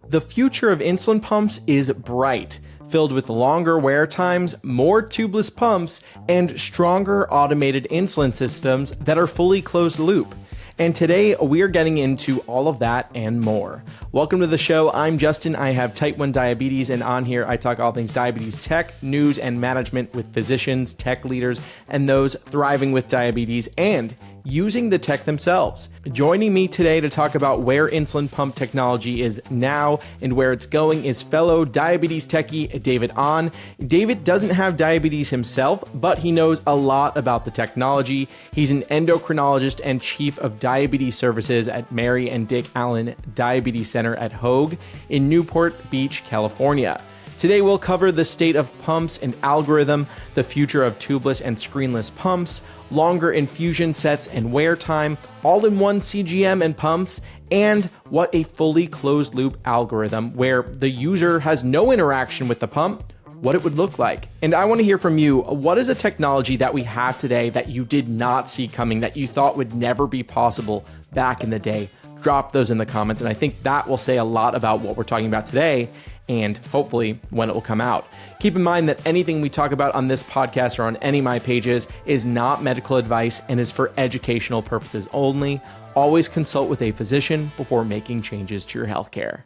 The future of insulin pumps is bright, filled with longer wear times, more tubeless pumps, and stronger automated insulin systems that are fully closed loop. And today we are getting into all of that and more. Welcome to the show. I'm Justin. I have type 1 diabetes, and on here I talk all things diabetes tech, news, and management with physicians, tech leaders, and those thriving with diabetes and using the tech themselves. Joining me today to talk about where insulin pump technology is now and where it's going is fellow diabetes techie David Ahn. David doesn't have diabetes himself, but he knows a lot about the technology. He's an endocrinologist and chief of diabetes services at Mary and Dick Allen Diabetes Center at Hoag in Newport Beach, California. Today, we'll cover the state of pumps and algorithm, the future of tubeless and screenless pumps, longer infusion sets and wear time, all-in-one CGM and pumps, and what a fully closed-loop algorithm where the user has no interaction with the pump, what it would look like. And I want to hear from you. What is a technology that we have today that you did not see coming, that you thought would never be possible back in the day? Drop those in the comments, and I think that will say a lot about what we're talking about today and hopefully when it will come out. Keep in mind that anything we talk about on this podcast or on any of my pages is not medical advice and is for educational purposes only. Always consult with a physician before making changes to your healthcare.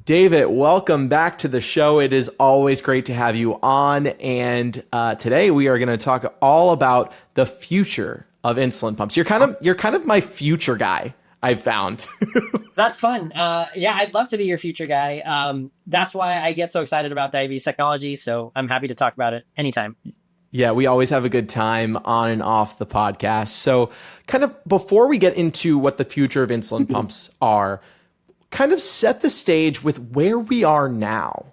David, welcome back to the show. It is always great to have you on. And today we are going to talk all about the future of insulin pumps. You're kind of my future guy, I've found. That's fun. Yeah, I'd love to be your future guy. That's why I get so excited about diabetes technology. So I'm happy to talk about it anytime. Yeah, we always have a good time on and off the podcast. So kind of before we get into what the future of insulin pumps are, kind of set the stage with where we are now.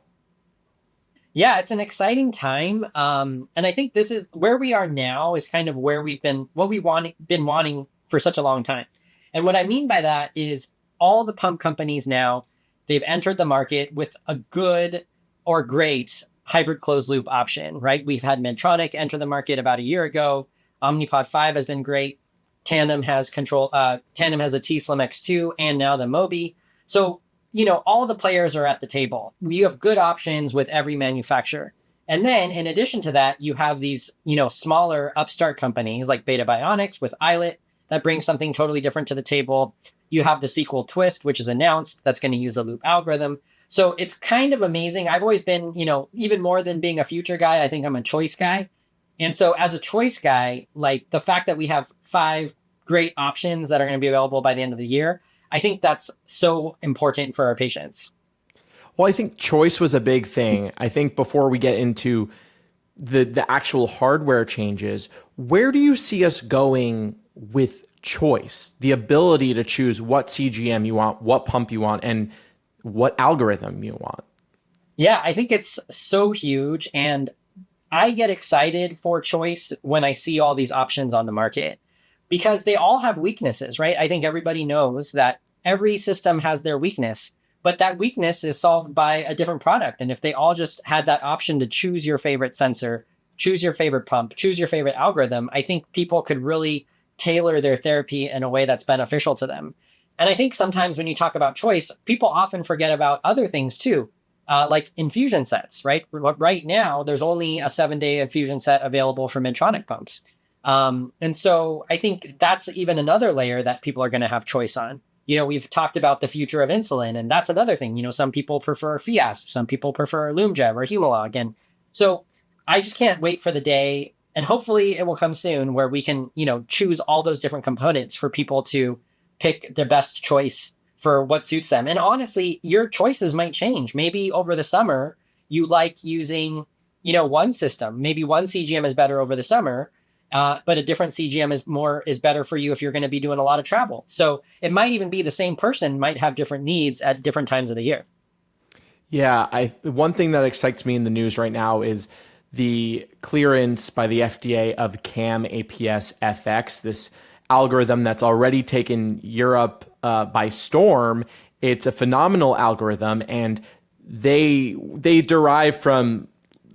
Yeah, it's an exciting time. And I think this is where we are now is kind of where we've been, been wanting for such a long time. And what I mean by that is all the pump companies now, they've entered the market with a good or great hybrid closed loop option, right? We've had Medtronic enter the market about a year ago. Omnipod 5 has been great. Tandem has a t:slim X2 and now the Mobi. So, all the players are at the table. You have good options with every manufacturer. And then in addition to that, you have these, smaller upstart companies like Beta Bionics with iLet that brings something totally different to the table. You have the Sequel Twist, which is announced, that's going to use a loop algorithm. So it's kind of amazing. I've always been, even more than being a future guy, I think I'm a choice guy. And so as a choice guy, like the fact that we have 5 great options that are going to be available by the end of the year, I think that's so important for our patients. Well, I think choice was a big thing. I think before we get into the actual hardware changes, where do you see us going with choice, the ability to choose what CGM you want, what pump you want, and what algorithm you want? Yeah, I think it's so huge. And I get excited for choice when I see all these options on the market because they all have weaknesses, right? I think everybody knows that every system has their weakness, but that weakness is solved by a different product. And if they all just had that option to choose your favorite sensor, choose your favorite pump, choose your favorite algorithm, I think people could really tailor their therapy in a way that's beneficial to them. And I think sometimes when you talk about choice, people often forget about other things too, like infusion sets, right? Right now, there's only a 7-day infusion set available for Medtronic pumps. And so I think that's even another layer that people are going to have choice on. We've talked about the future of insulin, and that's another thing. Some people prefer Fiasp, some people prefer Lumjev or Humalog. And so I just can't wait for the day, and hopefully it will come soon, where we can, choose all those different components for people to pick their best choice for what suits them. And honestly, your choices might change. Maybe over the summer, you like using, one system. Maybe one CGM is better over the summer, but a different CGM is better for you if you're going to be doing a lot of travel. So it might even be the same person might have different needs at different times of the year. Yeah, one thing that excites me in the news right now is the clearance by the FDA of CAM APS FX, this algorithm that's already taken Europe by storm. It's a phenomenal algorithm, and they derive from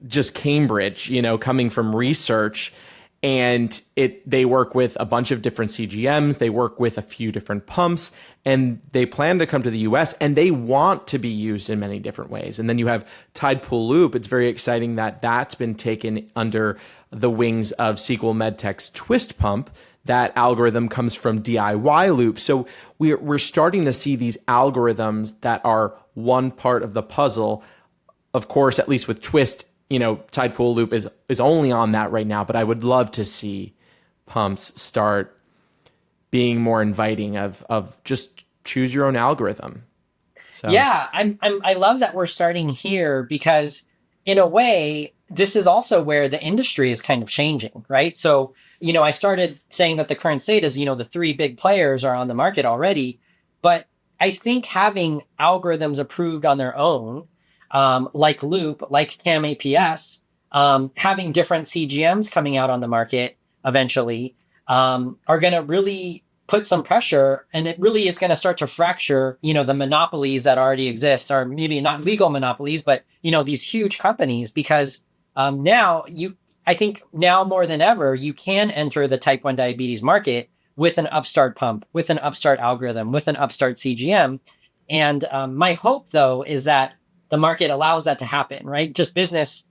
just Cambridge, coming from research. and they work with a bunch of different CGMs, they work with a few different pumps, and they plan to come to the US, and they want to be used in many different ways. And then you have Tidepool Loop. It's very exciting that that's been taken under the wings of Sequel Medtech's Twist pump. That algorithm comes from DIY Loop. So we're starting to see these algorithms that are one part of the puzzle. Of course, at least with Twist, Tidepool Loop is only on that right now, but I would love to see pumps start being more inviting of just choose your own algorithm. So Yeah, I love that we're starting here because in a way, this is also where the industry is kind of changing, right? So, I started saying that the current state is, the three big players are on the market already, but I think having algorithms approved on their own, like Loop, like CAM APS, having different CGMs coming out on the market eventually, are going to really put some pressure, and it really is going to start to fracture, the monopolies that already exist, or maybe not legal monopolies, but, these huge companies, because I think now more than ever, you can enter the type 1 diabetes market with an upstart pump, with an upstart algorithm, with an upstart CGM. And my hope, though, is that the market allows that to happen, right? Just business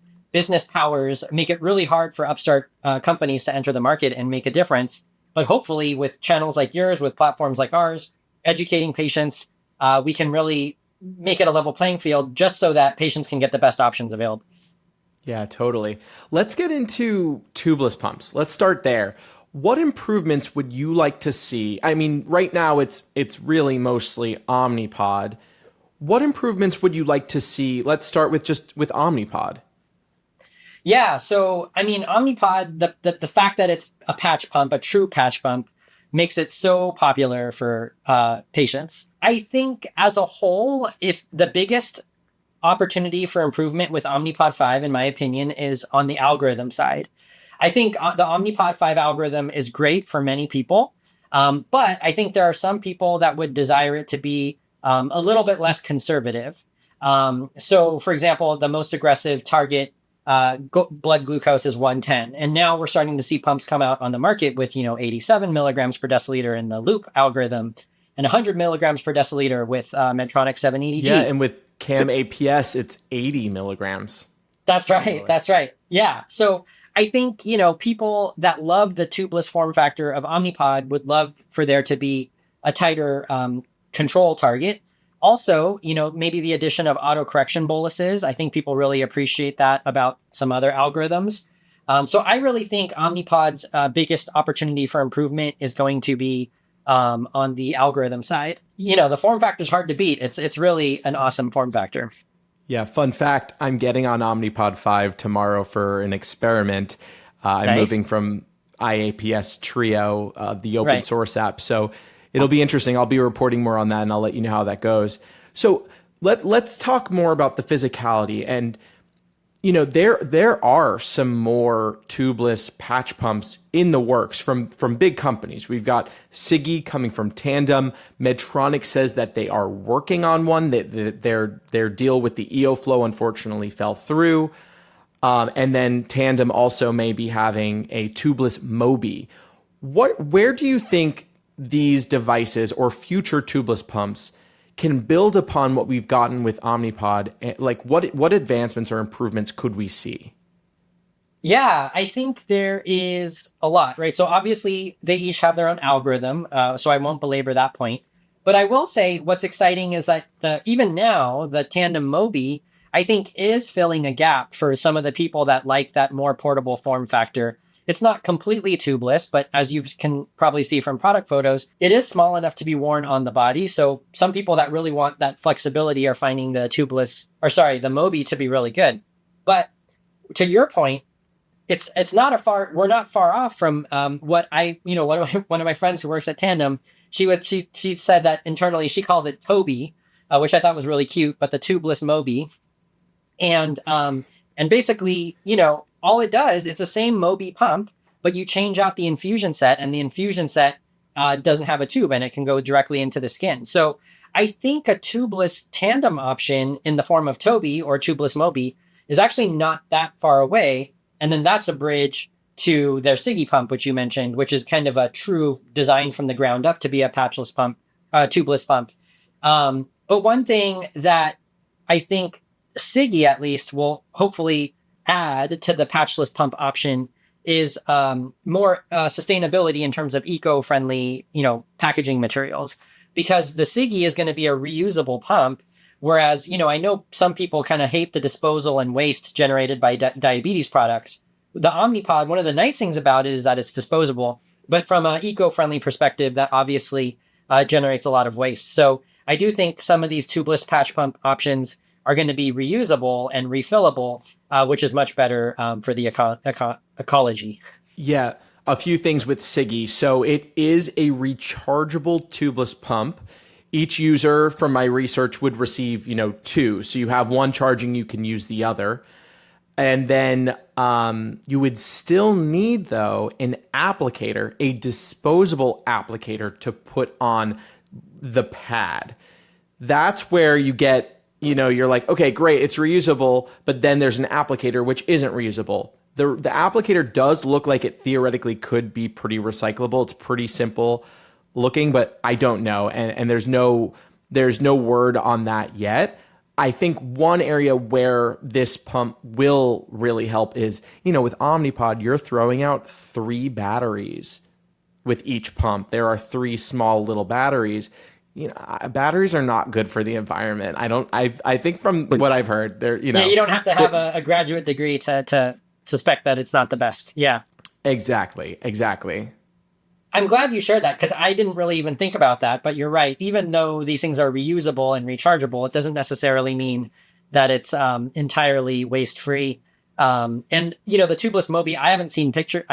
powers make it really hard for upstart companies to enter the market and make a difference. But hopefully with channels like yours, with platforms like ours, educating patients, we can really make it a level playing field just so that patients can get the best options available. yeah, totally. Let's get into tubeless pumps. Let's start there. What improvements would you like to see? I mean, right now it's really mostly Omnipod. What improvements would you like to see? Let's start with Omnipod. Yeah, so I mean, Omnipod, the fact that it's a patch pump, a true patch pump, makes it so popular for patients. I think as a whole, if the biggest opportunity for improvement with Omnipod 5, in my opinion, is on the algorithm side. I think the Omnipod 5 algorithm is great for many people, but I think there are some people that would desire it to be a little bit less conservative. So, for example, the most aggressive target blood glucose is 110. And now we're starting to see pumps come out on the market with, 87 milligrams per deciliter in the Loop algorithm and 100 milligrams per deciliter with Medtronic 780G. Yeah, and with CAM APS, it's 80 milligrams. That's right. That's right. Yeah. So I think, people that love the tubeless form factor of Omnipod would love for there to be a tighter control target. Also, maybe the addition of auto correction boluses. I think people really appreciate that about some other algorithms. So I really think Omnipod's biggest opportunity for improvement is going to be on the algorithm side. The form factor is hard to beat. It's really an awesome form factor. Yeah, fun fact, I'm getting on Omnipod 5 tomorrow for an experiment. I'm Nice. moving from IAPS Trio, the open Right. source app. So it'll be interesting. I'll be reporting more on that, and I'll let you know how that goes. So let's talk more about the physicality. And there are some more tubeless patch pumps in the works from big companies. We've got Sigi coming from Tandem. Medtronic says that they are working on one. That their deal with the EOFlow unfortunately fell through. And then Tandem also may be having a tubeless Mobi. Where do you think these devices or future tubeless pumps can build upon what we've gotten with Omnipod? Like what advancements or improvements could we see? Yeah, I think there is a lot, right? So obviously they each have their own algorithm, so I won't belabor that point. But I will say what's exciting is that even now, the Tandem Mobi, I think, is filling a gap for some of the people that like that more portable form factor. It's not completely tubeless, but as you can probably see from product photos, it is small enough to be worn on the body. So some people that really want that flexibility are finding the the Mobi to be really good. But to your point, we're not far off from what one of my friends who works at Tandem, she said that internally she calls it Toby, which I thought was really cute, but the tubeless Mobi. And basically, all it does is the same Mobi pump, but you change out the infusion set, and the infusion set doesn't have a tube, and it can go directly into the skin. So I think a tubeless Tandem option in the form of Toby or tubeless Mobi is actually not that far away. And then that's a bridge to their Sigi pump, which you mentioned, which is kind of a true design from the ground up to be a patchless pump, tubeless pump. But one thing that I think Sigi at least will hopefully add to the patchless pump option is more sustainability in terms of eco-friendly, packaging materials. Because the Sigi is going to be a reusable pump, whereas, I know some people kind of hate the disposal and waste generated by diabetes products. The Omnipod, one of the nice things about it is that it's disposable, but from an eco-friendly perspective, that obviously generates a lot of waste. So I do think some of these tubeless patch pump options are going to be reusable and refillable, which is much better for the ecology. Yeah, a few things with Sigi. So it is a rechargeable tubeless pump. Each user, from my research, would receive, two. So you have one charging, you can use the other. And then you would still need, though, an applicator, a disposable applicator to put on the pad. That's where you get, you're like, okay, great, it's reusable, but then there's an applicator which isn't reusable. The applicator does look like it theoretically could be pretty recyclable. It's pretty simple looking, but I don't know. And there's no word on that yet. I think one area where this pump will really help is, with Omnipod, you're throwing out 3 batteries with each pump. There are 3 small little batteries. Batteries are not good for the environment. I think from what I've heard, they're, Yeah, you don't have to have a graduate degree to suspect that it's not the best. Yeah. Exactly. I'm glad you shared that because I didn't really even think about that, but you're right. Even though these things are reusable and rechargeable, it doesn't necessarily mean that it's entirely waste-free. And, the tubeless Mobi, I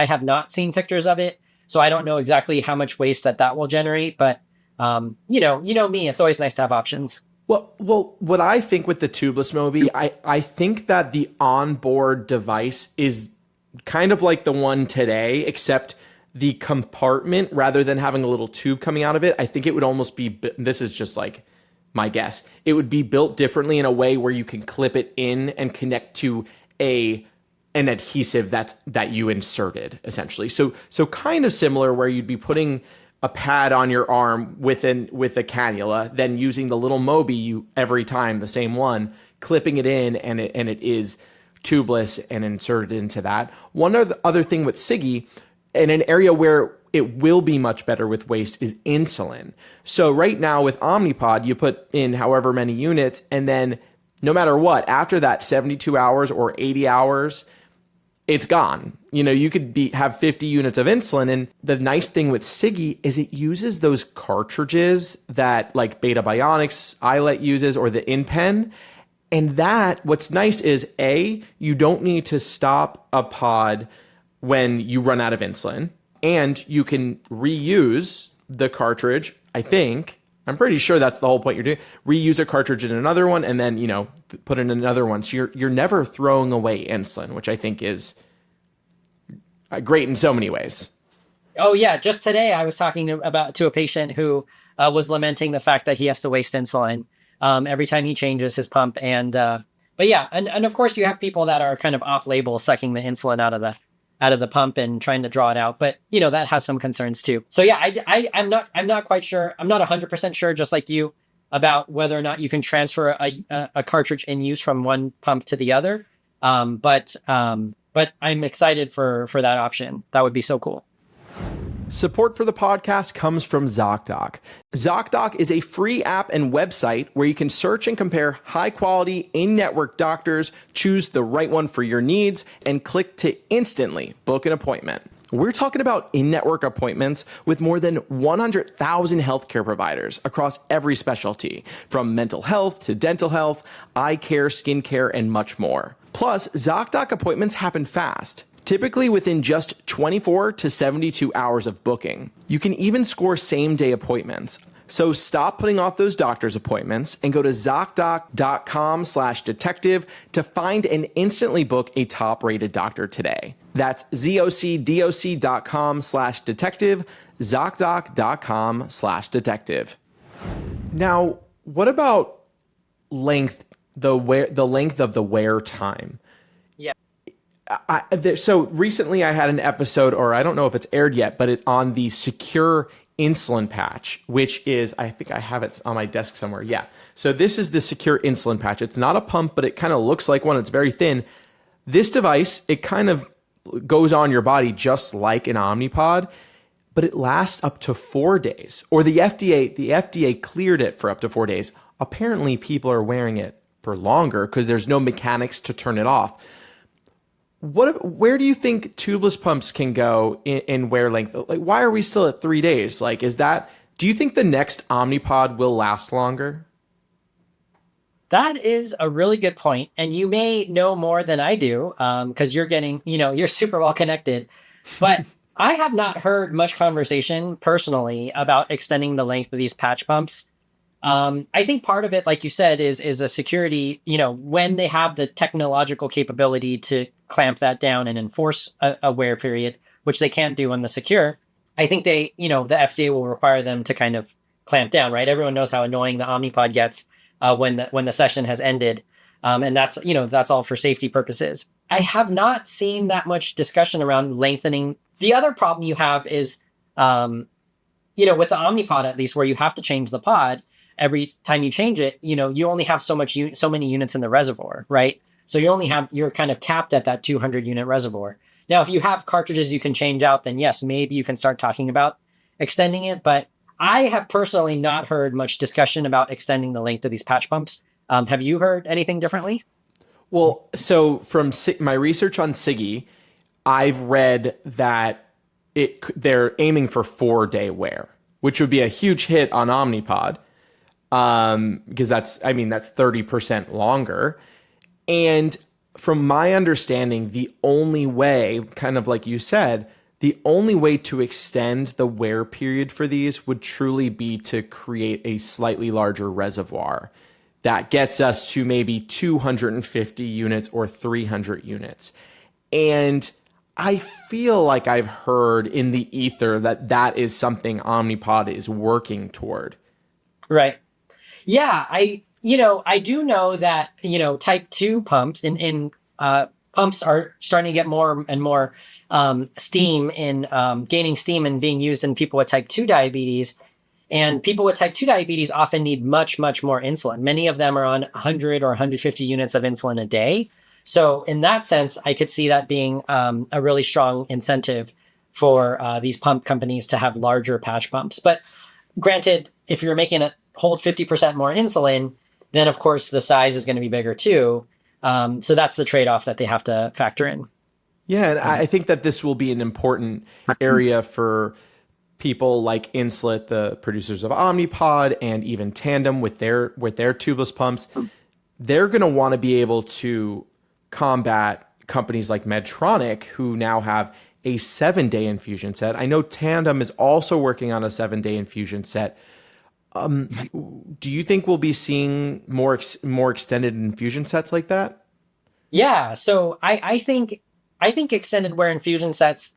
have not seen pictures of it, so I don't know exactly how much waste that will generate, but, me, it's always nice to have options. Well, what I think with the tubeless Mobi, I think that the onboard device is kind of like the one today, except the compartment, rather than having a little tube coming out of it, I think it would almost be, this is just like my guess, it would be built differently in a way where you can clip it in and connect to an adhesive that you inserted, essentially. So kind of similar, where you'd be putting a pad on your arm with a cannula, then using the little Mobi every time, the same one, clipping it in, and it is tubeless and inserted into that. One other thing with Sigi, in an area where it will be much better with waste, is insulin. So right now with Omnipod, you put in however many units, and then no matter what, after that 72 hours or 80 hours, it's gone. You could have 50 units of insulin. And the nice thing with Sigi is it uses those cartridges that like Beta Bionics, iLet uses, or the InPen. And what's nice is you don't need to stop a pod when you run out of insulin, and you can reuse the cartridge. I'm pretty sure that's the whole point you're doing. Reuse a cartridge in another one, and then, put in another one. So you're never throwing away insulin, which I think is great in so many ways. Oh yeah. Just today I was talking to a patient who was lamenting the fact that he has to waste insulin every time he changes his pump. And, but yeah. And of course you have people that are kind of off label sucking the insulin out of the pump and trying to draw it out. But, that has some concerns too. So yeah, I'm not quite sure. I'm not 100% sure, just like you, about whether or not you can transfer a cartridge in use from one pump to the other. But I'm excited for that option. That would be so cool. Support for the podcast comes from ZocDoc. ZocDoc is a free app and website where you can search and compare high-quality, in-network doctors, choose the right one for your needs, and click to instantly book an appointment. We're talking about in-network appointments with more than 100,000 healthcare providers across every specialty, from mental health to dental health, eye care, skin care, and much more. Plus, ZocDoc appointments happen fast, typically within just 24 to 72 hours of booking. You can even score same-day appointments. So stop putting off those doctor's appointments and go to ZocDoc.com/detective to find and instantly book a top-rated doctor today. That's ZocDoc.com/detective, ZocDoc.com/detective. Now, what about length, the length of the wear time? Yeah. So recently I had an episode, or I don't know if it's aired yet, but it's on the secure insulin patch, which is, I think I have it on my desk somewhere. Yeah. So this is the secure insulin patch. It's not a pump, but it kind of looks like one. It's very thin. This device, it kind of goes on your body just like an Omnipod, but it lasts up to 4 days. Or the FDA cleared it for up to 4 days. Apparently people are wearing it for longer because there's no mechanics to turn it off. Where do you think tubeless pumps can go in wear length? Like, why are we still at 3 days? Like, do you think the next Omnipod will last longer? That is a really good point, and you may know more than I do, because you're super well connected. But I have not heard much conversation personally about extending the length of these patch pumps. I think part of it, like you said, is a security. When they have the technological capability to clamp that down and enforce a wear period, which they can't do on the secure, I think the FDA will require them to kind of clamp down. Right? Everyone knows how annoying the Omnipod gets when the session has ended, and that's all for safety purposes. I have not seen that much discussion around lengthening. The other problem you have is, with the Omnipod, at least, where you have to change the pod every time you change it. You only have so many units in the reservoir, right? So you're kind of capped at that 200 unit reservoir. Now, if you have cartridges you can change out, then yes, maybe you can start talking about extending it. But I have personally not heard much discussion about extending the length of these patch pumps. Have you heard anything differently? Well, so from my research on Siggy, I've read that they're aiming for 4-day wear, which would be a huge hit on Omnipod, because that's 30% longer. And from my understanding, the only way, kind of like you said, the only way to extend the wear period for these would truly be to create a slightly larger reservoir that gets us to maybe 250 units or 300 units. And I feel like I've heard in the ether that is something Omnipod is working toward. Right. Yeah, I do know that, type 2 pumps in pumps are starting to get more and more steam in gaining steam and being used in people with type 2 diabetes. And people with type 2 diabetes often need much, much more insulin. Many of them are on 100 or 150 units of insulin a day. So in that sense, I could see that being a really strong incentive for these pump companies to have larger patch pumps. But granted, if you're making it hold 50% more insulin, then of course the size is going to be bigger too. So that's the trade-off that they have to factor in. Yeah, and I think that this will be an important area for people like Insulet, the producers of Omnipod, and even Tandem with their tubeless pumps. They're going to want to be able to combat companies like Medtronic, who now have a 7-day infusion set. I know Tandem is also working on a 7-day infusion set. Do you think we'll be seeing more extended infusion sets like that? Yeah, so I think extended wear infusion sets,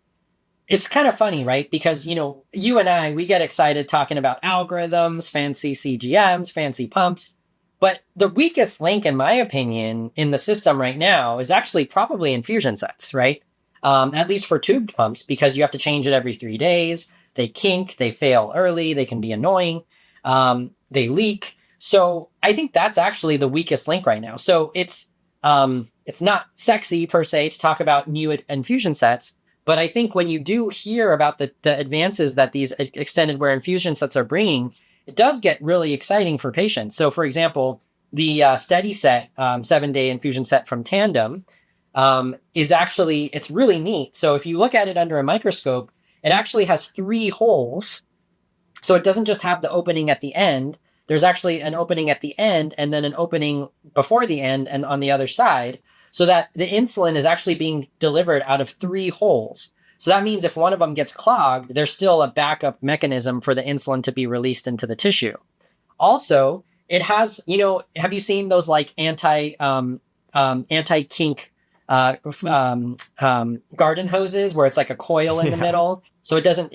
it's kind of funny, right? Because, you and I, we get excited talking about algorithms, fancy CGMs, fancy pumps. But the weakest link, in my opinion, in the system right now is actually probably infusion sets, right? At least for tubed pumps, because you have to change it every 3 days. They kink, they fail early, they can be annoying, they leak. So I think that's actually the weakest link right now. So it's not sexy per se to talk about new infusion sets, but I think when you do hear about the advances that these extended wear infusion sets are bringing, it does get really exciting for patients. So for example, the Steady Set 7-day infusion set from Tandem it's really neat. So if you look at it under a microscope, it actually has 3 holes. So it doesn't just have the opening at the end. There's actually an opening at the end and then an opening before the end and on the other side, so that the insulin is actually being delivered out of 3 holes. So that means if one of them gets clogged, there's still a backup mechanism for the insulin to be released into the tissue. Also, it has, have you seen those like anti-kink garden hoses where it's like a coil in the middle, so it doesn't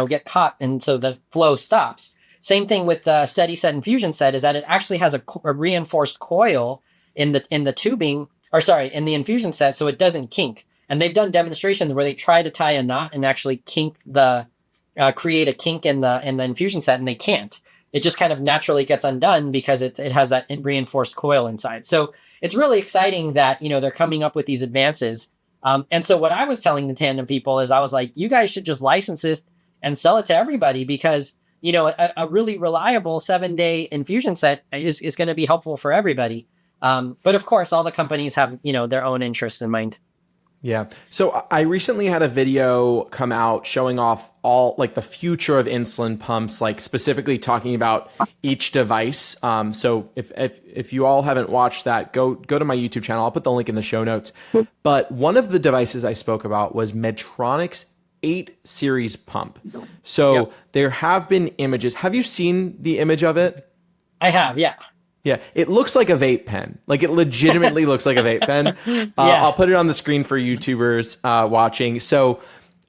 get caught, and so the flow stops. Same thing with the Steady Set infusion set, is that it actually has a reinforced coil in the tubing or sorry, in the infusion set so it doesn't kink. And they've done demonstrations where they try to tie a knot and actually create a kink in the infusion set, and they can't. It just kind of naturally gets undone because it has that reinforced coil inside. So it's really exciting that, they're coming up with these advances. And so what I was telling the Tandem people is I was like, you guys should just license this and sell it to everybody because, a really reliable 7-day infusion set is going to be helpful for everybody. But of course, all the companies have, their own interests in mind. Yeah. So I recently had a video come out showing off all like the future of insulin pumps, like specifically talking about each device. So if you all haven't watched that, go to my YouTube channel. I'll put the link in the show notes. But one of the devices I spoke about was Medtronic's 8 series pump. So there have been images. Have you seen the image of it? I have, yeah. Yeah, it looks like a vape pen. Like it legitimately looks like a vape pen. I'll put it on the screen for YouTubers watching. So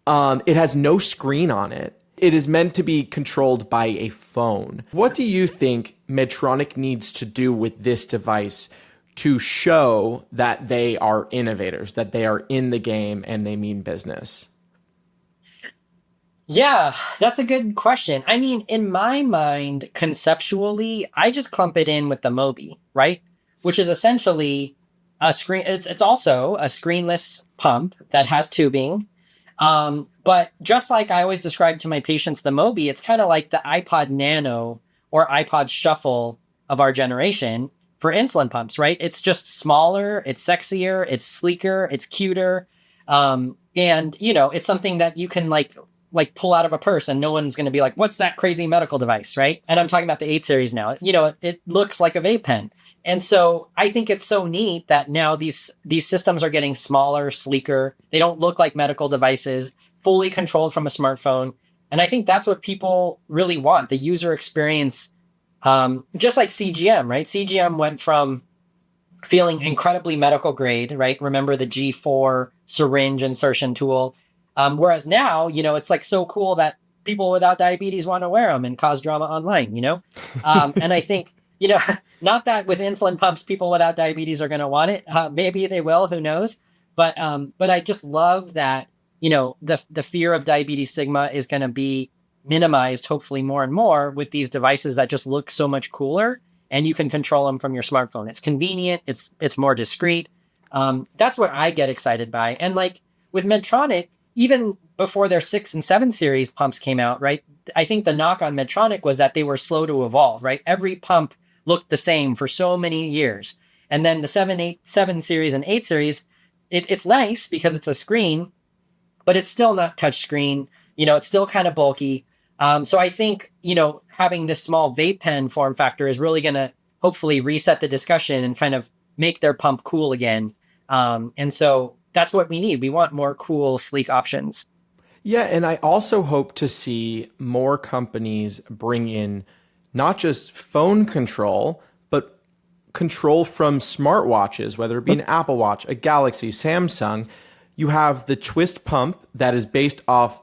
it has no screen on it. It is meant to be controlled by a phone. What do you think Medtronic needs to do with this device to show that they are innovators, that they are in the game and they mean business? Yeah, that's a good question. I mean, in my mind, conceptually, I just clump it in with the Mobi, right? Which is essentially a screen. It's also a screenless pump that has tubing. But just like I always describe to my patients, the Mobi, it's kind of like the iPod Nano or iPod Shuffle of our generation for insulin pumps, right? It's just smaller, it's sexier, it's sleeker, it's cuter. And, it's something that you can like pull out of a purse and no one's going to be like, what's that crazy medical device, right? And I'm talking about the 8 series now. It looks like a vape pen. And so I think it's so neat that now these systems are getting smaller, sleeker. They don't look like medical devices, fully controlled from a smartphone. And I think that's what people really want, the user experience, just like CGM, right? CGM went from feeling incredibly medical grade, right? Remember the G4 syringe insertion tool. Whereas now, it's like so cool that people without diabetes want to wear them and cause drama online, And I think, not that with insulin pumps, people without diabetes are going to want it. Maybe they will, who knows? But I just love that, the fear of diabetes stigma is going to be minimized, hopefully more and more with these devices that just look so much cooler and you can control them from your smartphone. It's convenient. It's more discreet. That's what I get excited by. And like with Medtronic, even before their 6 and 7 series pumps came out, right? I think the knock on Medtronic was that they were slow to evolve, right? Every pump looked the same for so many years. And then the 7 series and 8 series, it's nice because it's a screen, but it's still not touch screen. It's still kind of bulky. So I think, having this small vape pen form factor is really going to hopefully reset the discussion and kind of make their pump cool again. And so that's what we need. We want more cool, sleek options. Yeah, and I also hope to see more companies bring in not just phone control, but control from smartwatches, whether it be an Apple Watch, a Galaxy, Samsung. You have the Twist pump that is based off,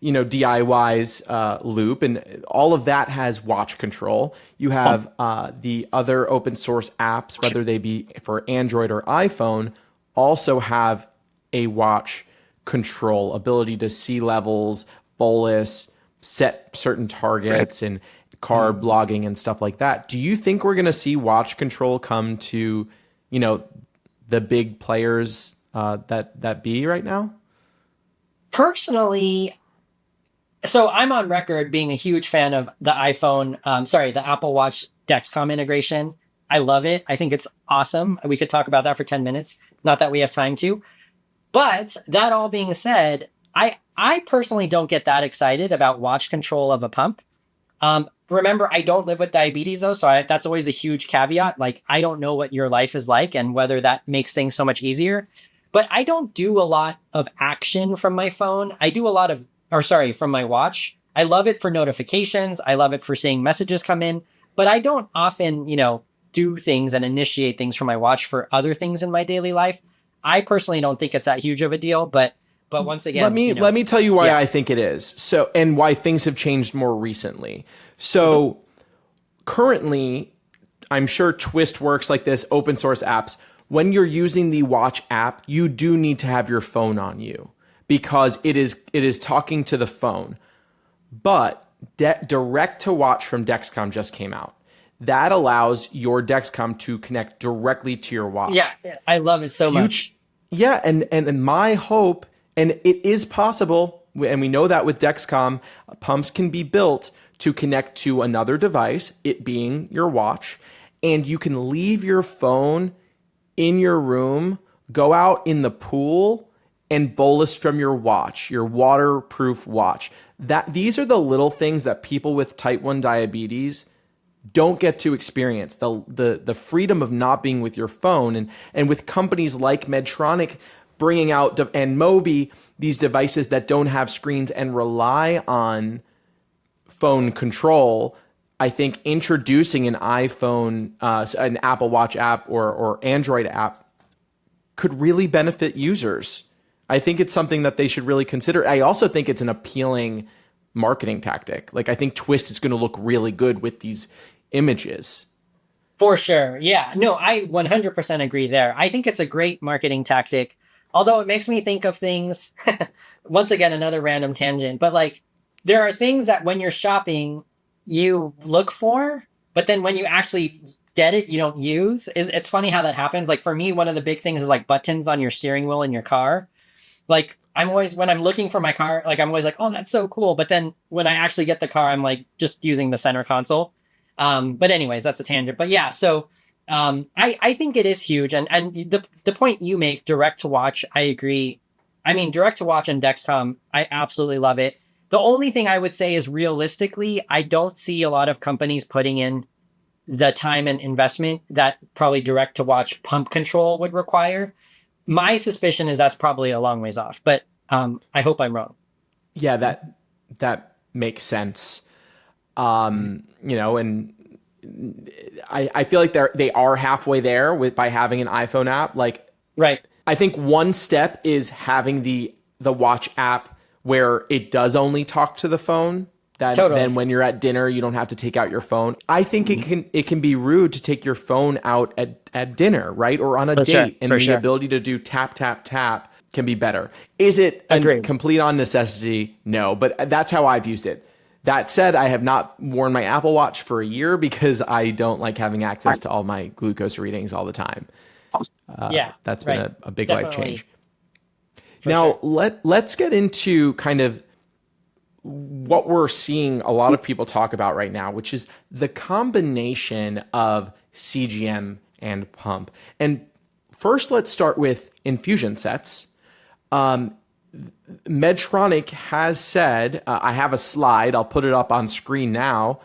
DIY's loop, and all of that has watch control. You have the other open source apps, whether they be for Android or iPhone, also have a watch control ability to see levels, bolus, set certain targets, and carb logging and stuff like that. Do you think we're going to see watch control come to, the big players that be right now? Personally, so I'm on record being a huge fan of the the Apple Watch Dexcom integration. I love it. I think it's awesome. We could talk about that for 10 minutes. Not that we have time to. But that all being said, I personally don't get that excited about watch control of a pump. Remember, I don't live with diabetes, though, so that's always a huge caveat. Like, I don't know what your life is like and whether that makes things so much easier. But I don't do a lot of action from my phone. I do from my watch. I love it for notifications. I love it for seeing messages come in. But I don't often, do things and initiate things from my watch for other things in my daily life. I personally don't think it's that huge of a deal, but once again, let me tell you why I think it is. So, and why things have changed more recently. So currently, I'm sure Twist works like this, open source apps. when you're using the watch app, you do need to have your phone on you because it is talking to the phone. But direct to watch from Dexcom just came out. That allows your Dexcom to connect directly to your watch. Yeah, I love it so much. Yeah, and my hope, and it is possible, and we know that with Dexcom, pumps can be built to connect to another device, it being your watch, and you can leave your phone in your room, go out in the pool, and bolus from your watch, your waterproof watch. These are the little things that people with type 1 diabetes don't get to experience. The freedom of not being with your phone, and with companies like Medtronic bringing out and Mobi, these devices that don't have screens and rely on phone control. I think introducing an iPhone, an Apple Watch app or Android app could really benefit users. I think it's something that they should really consider. I also think it's an appealing marketing tactic. Like, I think Twist is going to look really good with these images. For sure. Yeah. No, I 100% agree there. I think it's a great marketing tactic, although it makes me think of things, once again, another random tangent, but like there are things that when you're shopping, you look for, but then when you actually get it, you don't use. It's funny how that happens. Like for me, one of the big things is like buttons on your steering wheel in your car. Like I'm always, when I'm looking for my car, like I'm always like, oh, that's so cool. But then when I actually get the car, I'm like just using the center console. But anyways, that's a tangent. But yeah, so I think it is huge. And the point you make, direct to watch, I agree. I mean, direct to watch and Dexcom, I absolutely love it. The only thing I would say is realistically, I don't see a lot of companies putting in the time and investment that probably direct to watch pump control would require. My suspicion is that's probably a long ways off, but I hope I'm wrong. Yeah, that makes sense. And I feel like they are halfway there by having an iPhone app. Like, right. I think one step is having the watch app where it does only talk to the phone. Then when you're at dinner, you don't have to take out your phone. I think it can be rude to take your phone out at dinner, right? Or on a date. And the ability to do tap, tap, tap can be better. Is it a complete on necessity? No, but that's how I've used it. That said, I have not worn my Apple Watch for a year because I don't like having access to all my glucose readings all the time. That's been a big life change. Now, let's get into kind of what we're seeing a lot of people talk about right now, which is the combination of CGM and pump. And first, let's start with infusion sets. Medtronic has said, I have a slide, I'll put it up on screen now.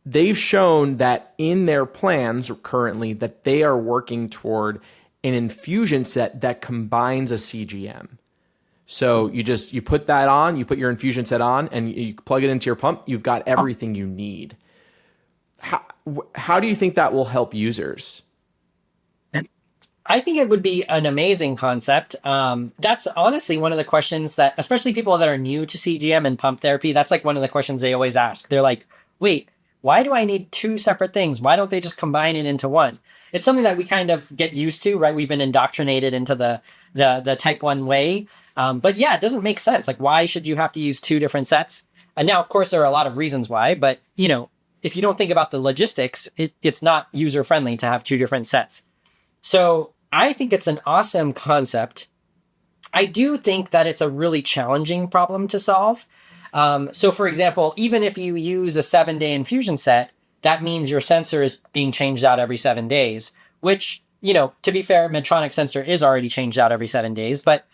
They've shown that in their plans currently that they are working toward an infusion set that combines a CGM. So you put that on, you put your infusion set on, and you plug it into your pump, you've got everything you need. How do you think that will help users? I think it would be an amazing concept. That's honestly one of the questions that, especially people that are new to CGM and pump therapy, that's like one of the questions they always ask. They're like, wait, why do I need two separate things? Why don't they just combine it into one? It's something that we kind of get used to, right? We've been indoctrinated into the type 1 way. But yeah, it doesn't make sense. Like, why should you have to use two different sets? And now, of course, there are a lot of reasons why, but if you don't think about the logistics, it's not user friendly to have two different sets. So I think it's an awesome concept. I do think that it's a really challenging problem to solve. So for example, even if you use a 7-day infusion set, that means your sensor is being changed out every 7 days, which, to be fair, Medtronic sensor is already changed out every 7 days. But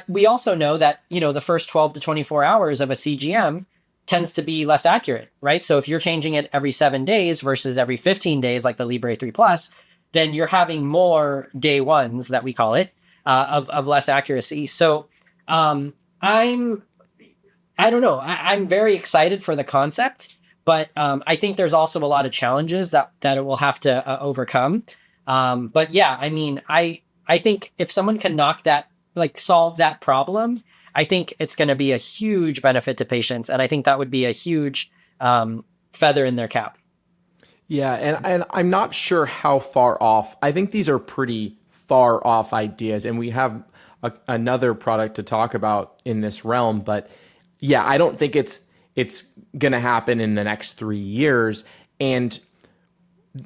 we also know that, the first 12 to 24 hours of a CGM tends to be less accurate, right? So if you're changing it every 7 days versus every 15 days, like the Libre 3 Plus, then you're having more day ones, that we call it, of less accuracy. So I don't know. I'm very excited for the concept, but I think there's also a lot of challenges that it will have to overcome. But yeah, I mean, I think if someone can solve that problem, I think it's going to be a huge benefit to patients. And I think that would be a huge feather in their cap. Yeah, and I'm not sure how far off. I think these are pretty far off ideas, and we have another product to talk about in this realm. But yeah, I don't think it's going to happen in the next 3 years. And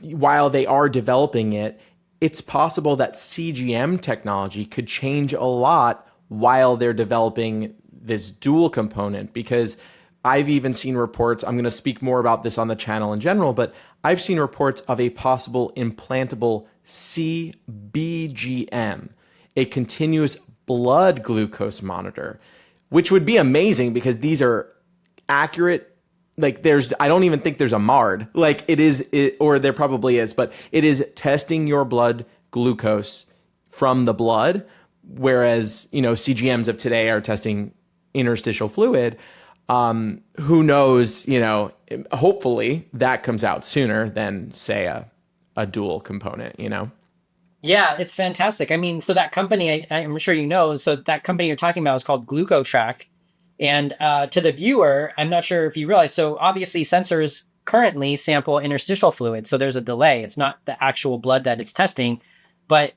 while they are developing it, it's possible that CGM technology could change a lot while they're developing this dual component, because I've even seen reports, I'm going to speak more about this on the channel in general, but I've seen reports of a possible implantable CBGM, a continuous blood glucose monitor, which would be amazing because these are accurate. Like I don't even think there's a MARD. Like or there probably is, but it is testing your blood glucose from the blood. Whereas, CGMs of today are testing interstitial fluid. Who knows, hopefully that comes out sooner than, say, a dual component, Yeah, it's fantastic. I mean, so that company, I'm sure you know, so that company you're talking about is called GlucoTrack. And to the viewer, I'm not sure if you realize, so obviously sensors currently sample interstitial fluid. So there's a delay. It's not the actual blood that it's testing. But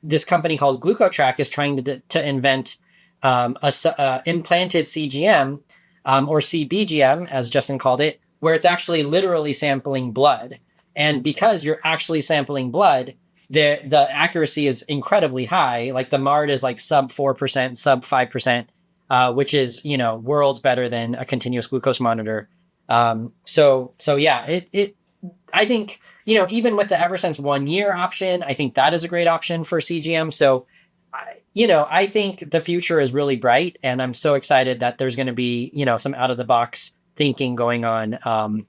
this company called GlucoTrack is trying to invent a implanted CGM or CBGM, as Justin called it, where it's actually literally sampling blood. And because you're actually sampling blood, the accuracy is incredibly high. Like the MARD is like sub 4%, sub 5%, which is, worlds better than a continuous glucose monitor. So yeah, I think, even with the Eversense 1 year option, I think that is a great option for CGM. So, I think the future is really bright, and I'm so excited that there's going to be, some out of the box thinking going on,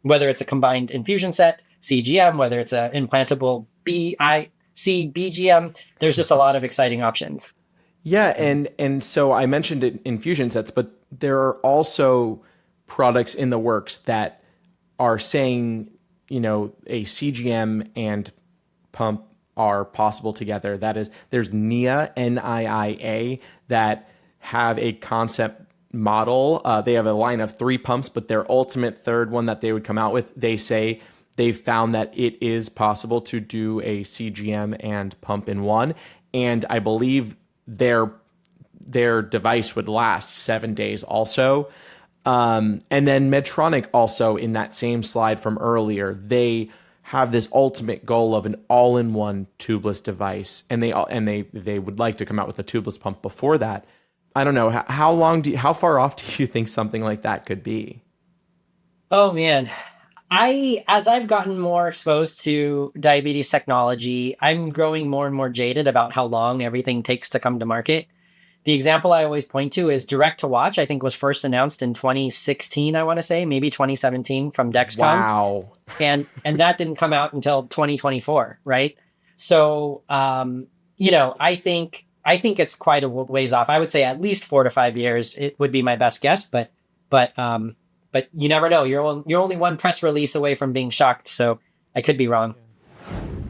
whether it's a combined infusion set, CGM, whether it's an implantable BGM, there's just a lot of exciting options. Yeah, and so I mentioned infusion sets, but there are also products in the works that are saying, a CGM and pump are possible together. That is, there's NIA, NIIA, that have a concept model. They have a line of 3 pumps, but their ultimate third one that they would come out with, they say they've found that it is possible to do a CGM and pump in one. And I believe their device would last 7 days also. And then Medtronic also, in that same slide from earlier, they have this ultimate goal of an all-in-one tubeless device, and they would like to come out with a tubeless pump before that. I don't know, how far off do you think something like that could be? Oh man, as I've gotten more exposed to diabetes technology, I'm growing more and more jaded about how long everything takes to come to market. The example I always point to is Direct to Watch. I think was first announced in 2016, I want to say, maybe 2017 from Dexcom. Wow. And that didn't come out until 2024, right? So, I think it's quite a ways off. I would say at least 4 to 5 years. It would be my best guess, but you never know. You're only one press release away from being shocked, so I could be wrong.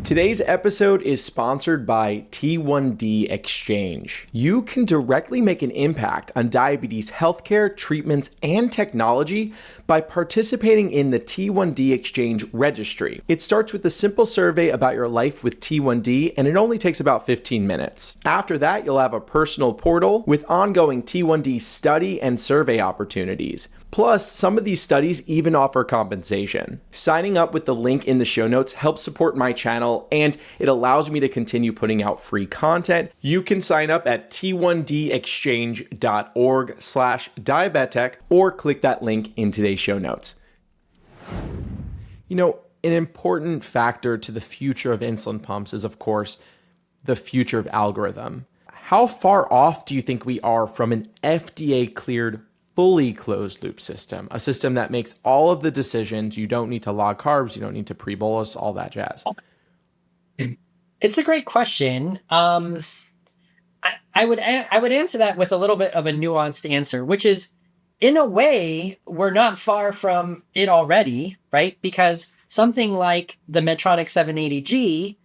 Today's episode is sponsored by T1D Exchange. You can directly make an impact on diabetes healthcare, treatments, and technology by participating in the T1D Exchange registry. It starts with a simple survey about your life with T1D, and it only takes about 15 minutes. After that, you'll have a personal portal with ongoing T1D study and survey opportunities. Plus, some of these studies even offer compensation. Signing up with the link in the show notes helps support my channel, and it allows me to continue putting out free content. You can sign up at t1dexchange.org/diabetic or click that link in today's show notes. An important factor to the future of insulin pumps is, of course, the future of algorithm. How far off do you think we are from an FDA-cleared fully closed loop system, a system that makes all of the decisions? You don't need to log carbs, you don't need to pre-bolus, all that jazz. It's a great question. I would answer that with a little bit of a nuanced answer, which is, in a way, we're not far from it already, right? Because something like the Medtronic 780G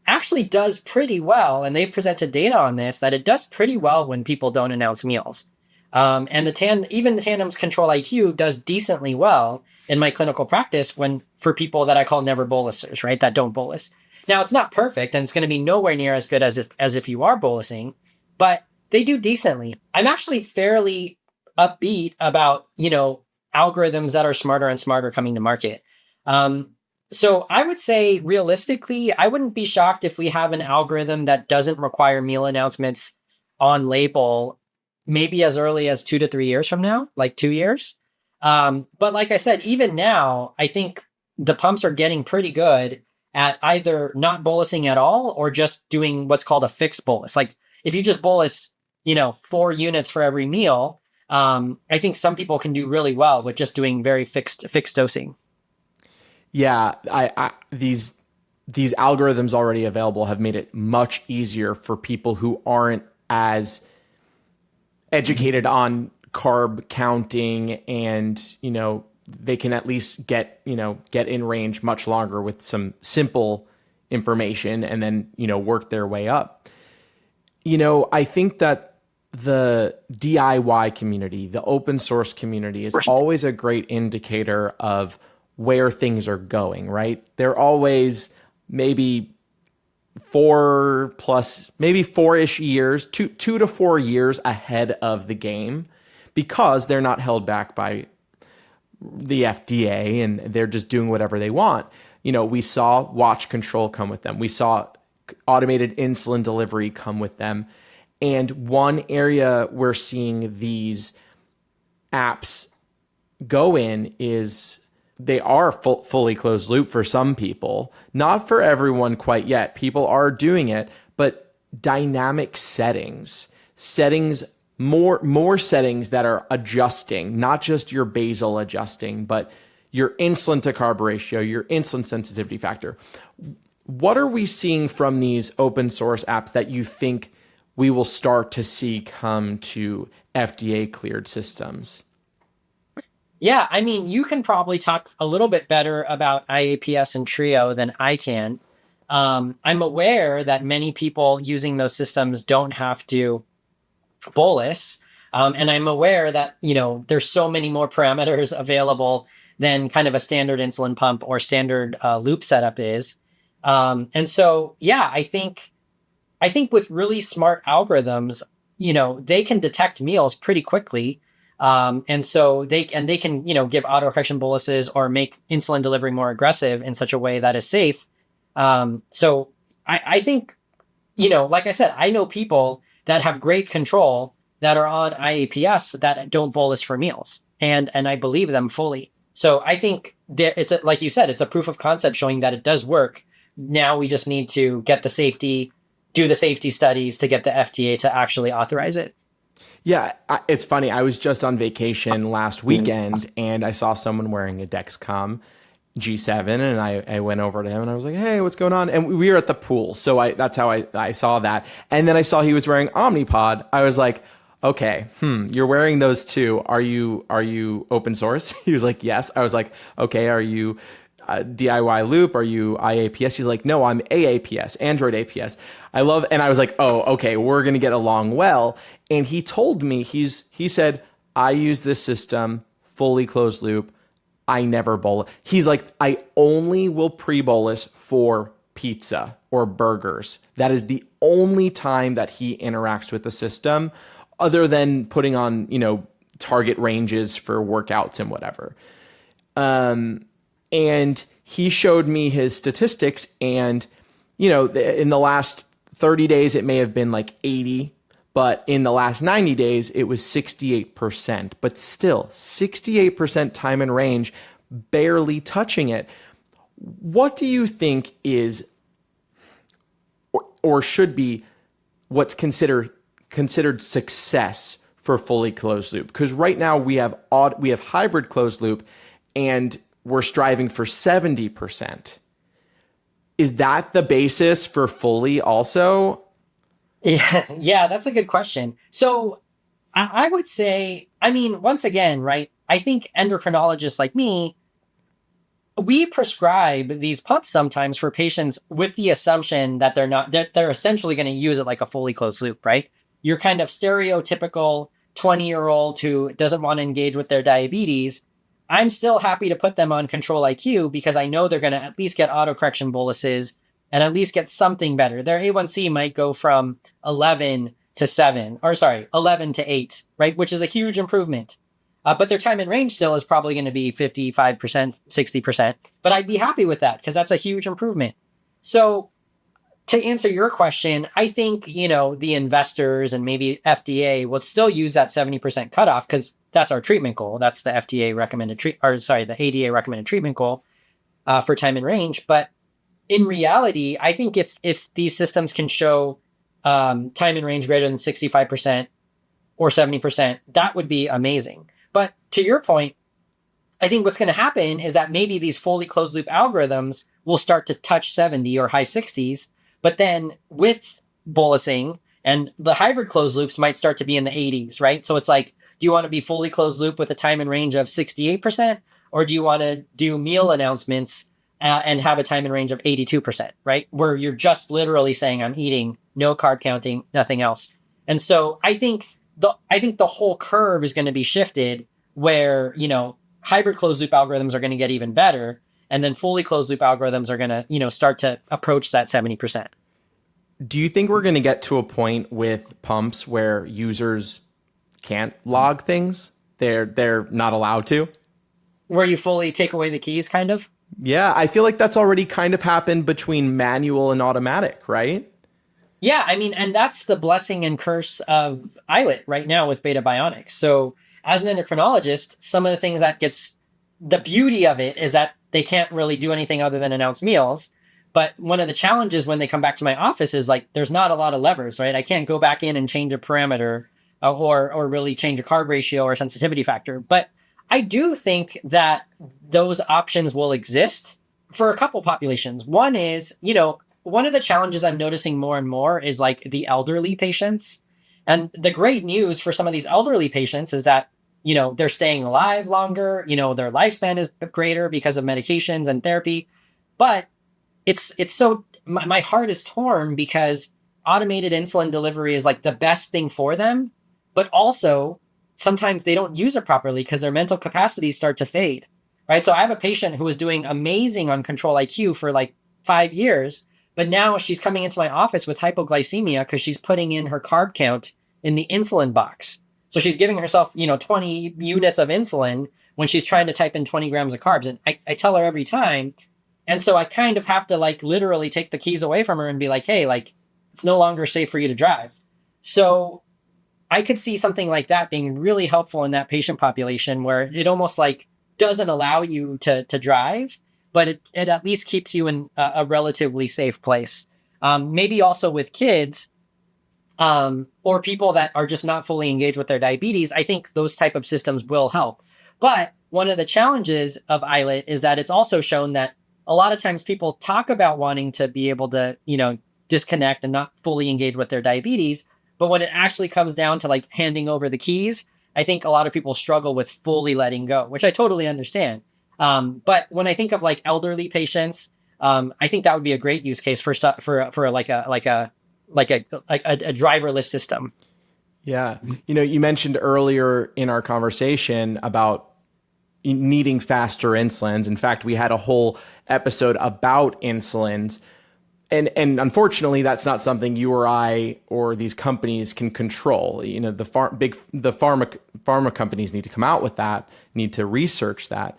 actually does pretty well, and they've presented data on this, that it does pretty well when people don't announce meals. And even the Tandem's Control IQ does decently well. in my clinical practice when for people that I call never bolusers, right? That don't bolus. Now it's not perfect and it's going to be nowhere near as good as if you are bolusing, but they do decently. I'm actually fairly upbeat about, algorithms that are smarter and smarter coming to market. So I would say realistically, I wouldn't be shocked if we have an algorithm that doesn't require meal announcements on label, maybe as early as 2 to 3 years from now, like 2 years. But like I said, even now, I think the pumps are getting pretty good at either not bolusing at all or just doing what's called a fixed bolus. Like if you just bolus, 4 units for every meal, I think some people can do really well with just doing very fixed dosing. Yeah, these algorithms already available have made it much easier for people who aren't as educated on carb counting, and they can at least get in range much longer with some simple information, and then work their way up. I think that the DIY community, the open source community, is always a great indicator of where things are going, right? They're always maybe 4-ish years, 2 to 4 years ahead of the game, because they're not held back by the FDA and they're just doing whatever they want. We saw watch control come with them. We saw automated insulin delivery come with them. And one area we're seeing these apps go in is they are fully closed loop for some people, not for everyone quite yet. People are doing it, but dynamic settings, more settings that are adjusting, not just your basal adjusting, but your insulin to carb ratio, your insulin sensitivity factor. What are we seeing from these open source apps that you think we will start to see come to FDA cleared systems? Yeah, I mean, you can probably talk a little bit better about IAPS and Trio than I can. I'm aware that many people using those systems don't have to bolus. And I'm aware that, there's so many more parameters available than kind of a standard insulin pump or standard loop setup is. And so, yeah, I think with really smart algorithms, they can detect meals pretty quickly. And so they can, give autoinfection boluses or make insulin delivery more aggressive in such a way that is safe. So I think, like I said, I know people that have great control that are on IAPS that don't bolus for meals, and I believe them fully. So I think that like you said, it's a proof of concept showing that it does work. Now we just need to do the safety studies to get the FDA to actually authorize it. Yeah, it's funny. I was just on vacation last weekend and I saw someone wearing a Dexcom G7, and I went over to him and I was like, "Hey, what's going on?" And we were at the pool, so that's how I saw that. And then I saw he was wearing Omnipod. I was like, "Okay, you're wearing those too. Are you open source?" He was like, "Yes." I was like, "Okay, are you DIY loop? Are you IAPS?" He's like, "No, I'm AAPS, Android APS." And I was like, "Oh, okay, we're going to get along well." And he told me, he said, "I use this system fully closed loop. I never bolus." He's like, "I only will pre-bolus for pizza or burgers. That is the only time that he interacts with the system, other than putting on, target ranges for workouts and whatever." And he showed me his statistics, and, in the last 30 days, it may have been like 80, but in the last 90 days, it was 68%, but still 68% time in range, barely touching it. What do you think is, or should be, what's considered success for fully closed loop? Because right now we have hybrid closed loop, and we're striving for 70%. Is that the basis for fully also? Yeah, that's a good question. So I would say, once again, right, I think endocrinologists like me, we prescribe these pumps sometimes for patients with the assumption that they're essentially going to use it like a fully closed loop, right? You're kind of stereotypical 20-year-old who doesn't want to engage with their diabetes. I'm still happy to put them on Control IQ because I know they're going to at least get autocorrection boluses and at least get something better. Their A1C might go from 11 to 7, or sorry, 11 to 8, right? Which is a huge improvement. But their time in range still is probably going to be 55%, 60%. But I'd be happy with that because that's a huge improvement. So to answer your question, I think, the investors and maybe FDA will still use that 70% cutoff because that's our treatment goal. That's the FDA recommended the ADA recommended treatment goal for time in range. But in reality, I think if these systems can show time in range greater than 65% or 70%, that would be amazing. But to your point, I think what's going to happen is that maybe these fully closed loop algorithms will start to touch 70 or high 60s, but then with bolusing and the hybrid closed loops might start to be in the 80s, right? So it's like, do you want to be fully closed loop with a time in range of 68%, or do you want to do meal announcements and have a time in range of 82%, right? Where you're just literally saying, I'm eating, no carb counting, nothing else. And so I think the whole curve is going to be shifted where, hybrid closed loop algorithms are going to get even better. And then fully closed loop algorithms are going to, start to approach that 70%. Do you think we're going to get to a point with pumps where users can't log things? They're not allowed to? Where you fully take away the keys, kind of? Yeah, I feel like that's already kind of happened between manual and automatic, right? Yeah, I mean, and that's the blessing and curse of iLet right now with Beta Bionics. So as an endocrinologist, some of the things the beauty of it is that they can't really do anything other than announce meals. But one of the challenges when they come back to my office is like, there's not a lot of levers, right? I can't go back in and change a parameter or really change a carb ratio or sensitivity factor. But I do think that those options will exist for a couple populations. One is, one of the challenges I'm noticing more and more is like the elderly patients. And the great news for some of these elderly patients is that, they're staying alive longer, their lifespan is greater because of medications and therapy. But it's so, my heart is torn because automated insulin delivery is like the best thing for them. But also sometimes they don't use it properly because their mental capacities start to fade, right? So I have a patient who was doing amazing on Control IQ for like 5 years. But now she's coming into my office with hypoglycemia because she's putting in her carb count in the insulin box. So she's giving herself, 20 units of insulin when she's trying to type in 20 grams of carbs. And I tell her every time. And so I kind of have to like literally take the keys away from her and be like, hey, like it's no longer safe for you to drive. So I could see something like that being really helpful in that patient population where it almost like doesn't allow you to drive, but it at least keeps you in a relatively safe place. Maybe also with kids or people that are just not fully engaged with their diabetes, I think those type of systems will help. But one of the challenges of iLet is that it's also shown that a lot of times people talk about wanting to be able to, disconnect and not fully engage with their diabetes. But when it actually comes down to like handing over the keys, I think a lot of people struggle with fully letting go, which I totally understand. But when I think of like elderly patients, I think that would be a great use case for a driverless system. Yeah. You mentioned earlier in our conversation about needing faster insulins. In fact, we had a whole episode about insulins. And unfortunately, that's not something you or I or these companies can control. The pharma companies need to come out with that, need to research that.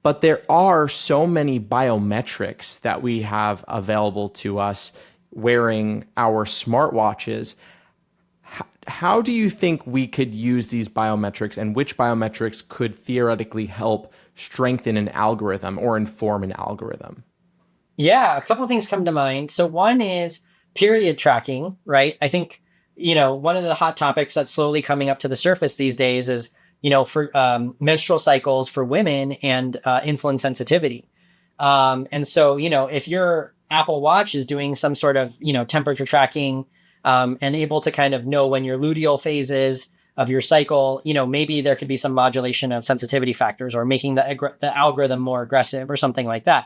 But there are so many biometrics that we have available to us wearing our smartwatches. How do you think we could use these biometrics, and which biometrics could theoretically help strengthen an algorithm or inform an algorithm? Yeah, a couple of things come to mind. So one is period tracking, right? I think, one of the hot topics that's slowly coming up to the surface these days is, for menstrual cycles for women and insulin sensitivity. And so, if your Apple Watch is doing some sort of, temperature tracking and able to kind of know when your luteal phase is of your cycle, maybe there could be some modulation of sensitivity factors or making the algorithm more aggressive or something like that.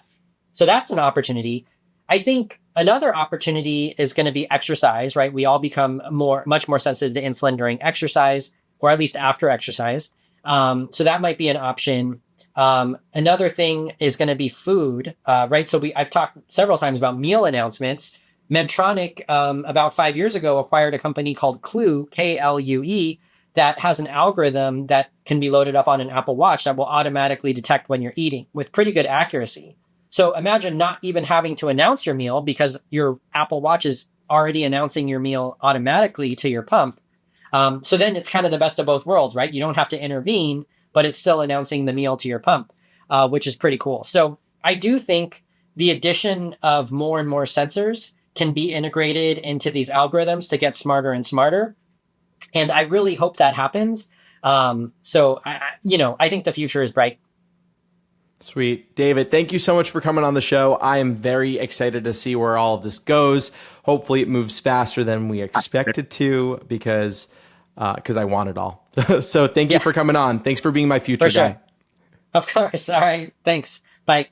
So that's an opportunity. I think another opportunity is going to be exercise, right? We all become much more sensitive to insulin during exercise, or at least after exercise. So that might be an option. Another thing is going to be food, right? So I've talked several times about meal announcements. Medtronic, about 5 years ago, acquired a company called Klue, Klue, that has an algorithm that can be loaded up on an Apple Watch that will automatically detect when you're eating with pretty good accuracy. So imagine not even having to announce your meal because your Apple Watch is already announcing your meal automatically to your pump. So then it's kind of the best of both worlds, right? You don't have to intervene, but it's still announcing the meal to your pump, which is pretty cool. So I do think the addition of more and more sensors can be integrated into these algorithms to get smarter and smarter. And I really hope that happens. So I think the future is bright. Sweet. David, thank you so much for coming on the show. I am very excited to see where all of this goes. Hopefully it moves faster than we expect it to because I want it all. So thank you for coming on. Thanks for being my future guy. Of course. All right. Thanks. Bye.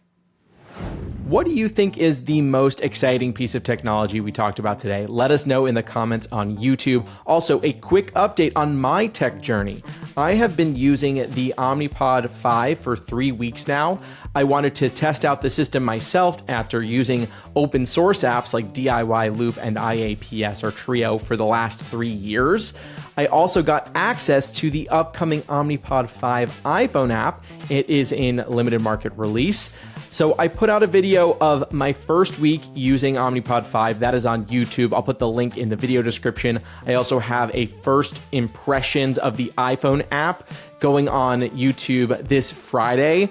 What do you think is the most exciting piece of technology we talked about today? Let us know in the comments on YouTube. Also, a quick update on my tech journey. I have been using the Omnipod 5 for 3 weeks now. I wanted to test out the system myself after using open source apps like DIY Loop and IAPS or Trio for the last 3 years. I also got access to the upcoming Omnipod 5 iPhone app. It is in limited market release. So I put out a video of my first week using Omnipod 5. That is on YouTube. I'll put the link in the video description. I also have a first impressions of the iPhone app going on YouTube this Friday.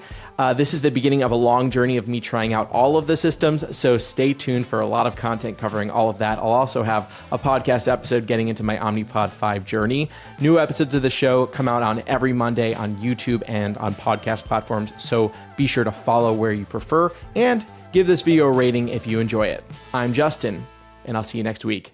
This is the beginning of a long journey of me trying out all of the systems, so stay tuned for a lot of content covering all of that. I'll also have a podcast episode getting into my Omnipod 5 journey. New episodes of the show come out on every Monday on YouTube and on podcast platforms, so be sure to follow where you prefer and give this video a rating if you enjoy it. I'm Justin, and I'll see you next week.